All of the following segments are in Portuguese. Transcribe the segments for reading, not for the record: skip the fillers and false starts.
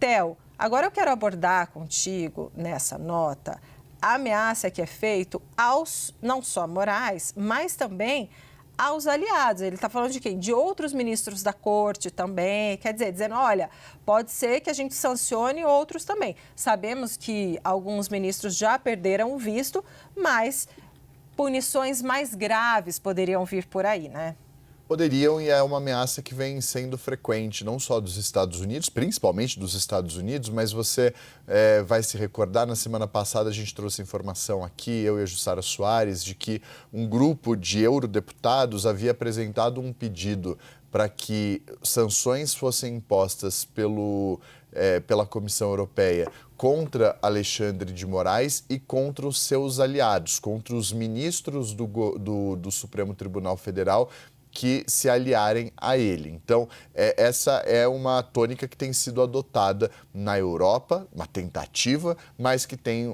Theo, agora eu quero abordar contigo nessa nota a ameaça que é feita aos, não só Moraes, mas também aos aliados. Ele está falando de quem? De outros ministros da corte também, quer dizer, dizendo, olha, pode ser que a gente sancione outros também. Sabemos que alguns ministros já perderam o visto, mas punições mais graves poderiam vir por aí, né? Poderiam, e é uma ameaça que vem sendo frequente, não só dos Estados Unidos, principalmente dos Estados Unidos, mas você vai se recordar, na semana passada a gente trouxe informação aqui, eu e a Jussara Soares, de que um grupo de eurodeputados havia apresentado um pedido para que sanções fossem impostas pela Comissão Europeia contra Alexandre de Moraes e contra os seus aliados, contra os ministros do Supremo Tribunal Federal que se aliarem a ele. Então, essa é uma tônica que tem sido adotada na Europa, uma tentativa, mas que tem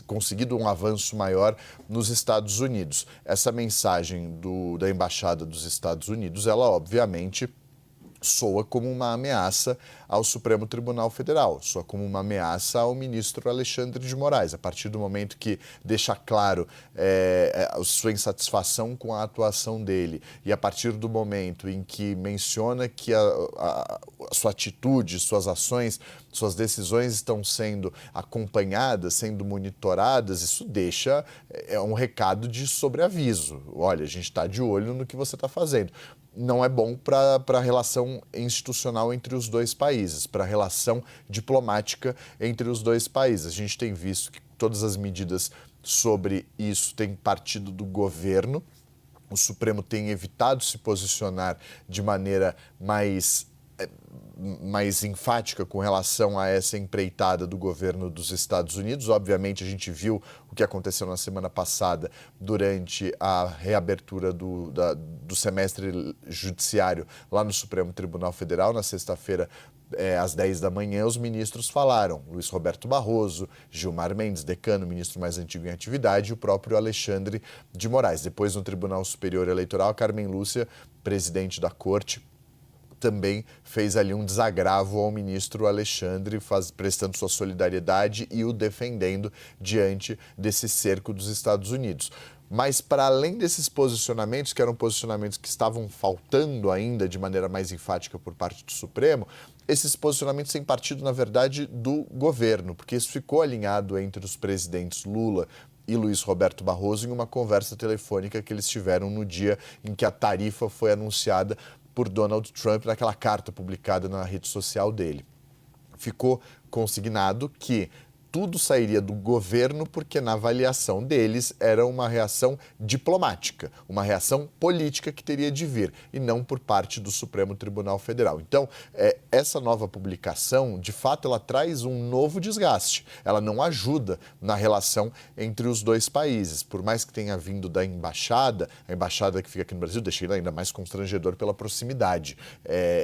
conseguido um avanço maior nos Estados Unidos. Essa mensagem da Embaixada dos Estados Unidos, ela obviamente soa como uma ameaça ao Supremo Tribunal Federal, soa como uma ameaça ao ministro Alexandre de Moraes, a partir do momento que deixa claro a sua insatisfação com a atuação dele e a partir do momento em que menciona que a sua atitude, suas ações, suas decisões estão sendo acompanhadas, sendo monitoradas, isso deixa um recado de sobreaviso. Olha, a gente está de olho no que você está fazendo. Não é bom para a relação institucional entre os dois países, para a relação diplomática entre os dois países. A gente tem visto que todas as medidas sobre isso têm partido do governo. O Supremo tem evitado se posicionar de maneira mais enfática com relação a essa empreitada do governo dos Estados Unidos. Obviamente, a gente viu o que aconteceu na semana passada durante a reabertura do semestre judiciário lá no Supremo Tribunal Federal. Na sexta-feira, às 10 da manhã, os ministros falaram. Luiz Roberto Barroso, Gilmar Mendes, decano, ministro mais antigo em atividade, e o próprio Alexandre de Moraes. Depois, no Tribunal Superior Eleitoral, Carmen Lúcia, presidente da Corte, também fez ali um desagravo ao ministro Alexandre, prestando sua solidariedade e o defendendo diante desse cerco dos Estados Unidos. Mas, para além desses posicionamentos, que eram posicionamentos que estavam faltando ainda de maneira mais enfática por parte do Supremo, esses posicionamentos têm partido, na verdade, do governo, porque isso ficou alinhado entre os presidentes Lula e Luiz Roberto Barroso em uma conversa telefônica que eles tiveram no dia em que a tarifa foi anunciada por Donald Trump naquela carta publicada na rede social dele. Ficou consignado que tudo sairia do governo porque, na avaliação deles, era uma reação diplomática, uma reação política que teria de vir, e não por parte do Supremo Tribunal Federal. Então, essa nova publicação, de fato, ela traz um novo desgaste. Ela não ajuda na relação entre os dois países. Por mais que tenha vindo da embaixada, a embaixada que fica aqui no Brasil, deixa ele ainda mais constrangedor pela proximidade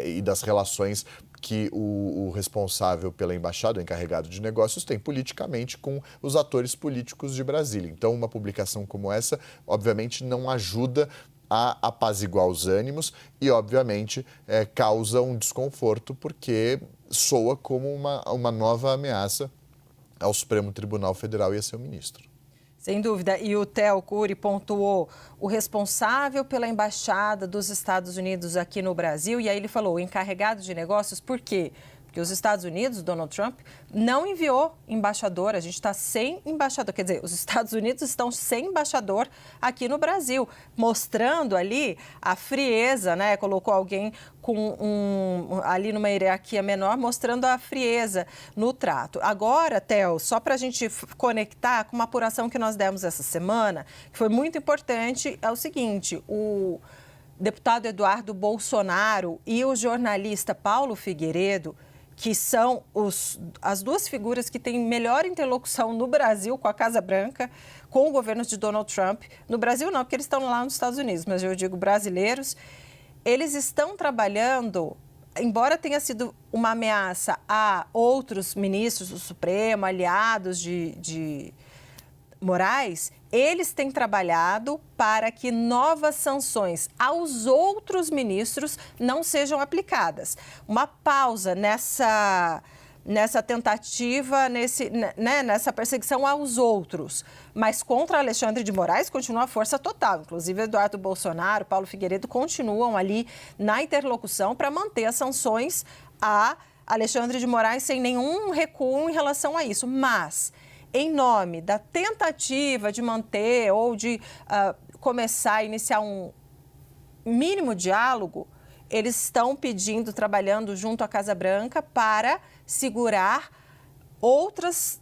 e das relações que o responsável pela embaixada, o encarregado de negócios, tem politicamente com os atores políticos de Brasília. Então, uma publicação como essa, obviamente, não ajuda a apaziguar os ânimos e, obviamente, causa um desconforto porque soa como uma nova ameaça ao Supremo Tribunal Federal e a seu ministro. Sem dúvida. E o Theo Cury pontuou o responsável pela Embaixada dos Estados Unidos aqui no Brasil. E aí ele falou, o encarregado de negócios, por quê? Porque os Estados Unidos, Donald Trump, não enviou embaixador. A gente está sem embaixador. Quer dizer, os Estados Unidos estão sem embaixador aqui no Brasil, mostrando ali a frieza, né? Colocou alguém ali numa hierarquia menor, mostrando a frieza no trato. Agora, Theo, só para a gente conectar com uma apuração que nós demos essa semana, que foi muito importante, é o seguinte, o deputado Eduardo Bolsonaro e o jornalista Paulo Figueiredo, que são as duas figuras que têm melhor interlocução no Brasil com a Casa Branca, com o governo de Donald Trump. No Brasil não, porque eles estão lá nos Estados Unidos, mas eu digo brasileiros. Eles estão trabalhando, embora tenha sido uma ameaça a outros ministros do Supremo, aliados de Moraes, eles têm trabalhado para que novas sanções aos outros ministros não sejam aplicadas. Uma pausa nessa tentativa, nessa perseguição aos outros. Mas contra Alexandre de Moraes continua a força total. Inclusive, Eduardo Bolsonaro, Paulo Figueiredo continuam ali na interlocução para manter as sanções a Alexandre de Moraes sem nenhum recuo em relação a isso. Mas, em nome da tentativa de manter ou de começar a iniciar um mínimo diálogo, eles estão pedindo, trabalhando junto à Casa Branca para segurar outras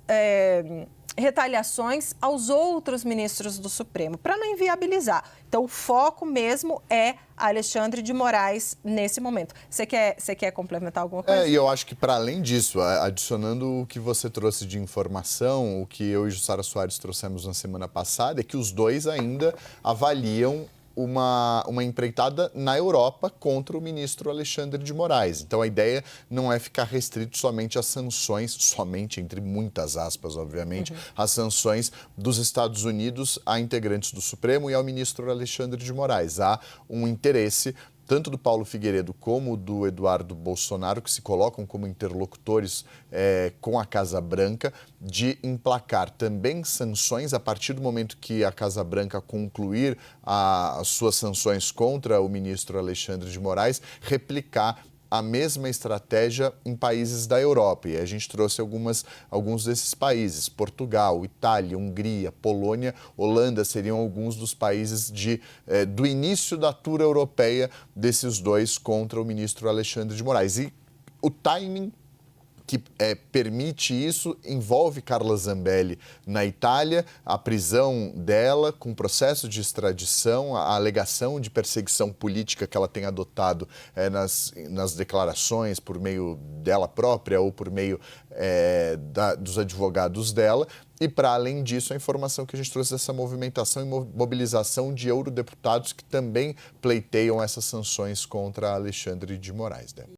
retaliações aos outros ministros do Supremo, para não inviabilizar. Então, o foco mesmo é Alexandre de Moraes nesse momento. Você quer complementar alguma coisa? E eu acho que, para além disso, adicionando o que você trouxe de informação, o que eu e Jussara Soares trouxemos na semana passada, é que os dois ainda avaliam uma empreitada na Europa contra o ministro Alexandre de Moraes. Então, a ideia não é ficar restrito somente às sanções, somente entre muitas aspas, obviamente, às sanções dos Estados Unidos a integrantes do Supremo e ao ministro Alexandre de Moraes. Há um interesse tanto do Paulo Figueiredo como do Eduardo Bolsonaro, que se colocam como interlocutores com a Casa Branca, de emplacar também sanções a partir do momento que a Casa Branca concluir as suas sanções contra o ministro Alexandre de Moraes, replicar a mesma estratégia em países da Europa. E a gente trouxe alguns desses países: Portugal, Itália, Hungria, Polônia, Holanda seriam alguns dos países do início da tour europeia desses dois contra o ministro Alexandre de Moraes. E o timing que permite isso envolve Carla Zambelli na Itália, a prisão dela com processo de extradição, a alegação de perseguição política que ela tem adotado nas declarações por meio dela própria ou por meio dos advogados dela. E, para além disso, a informação que a gente trouxe dessa movimentação e mobilização de eurodeputados que também pleiteiam essas sanções contra Alexandre de Moraes, né?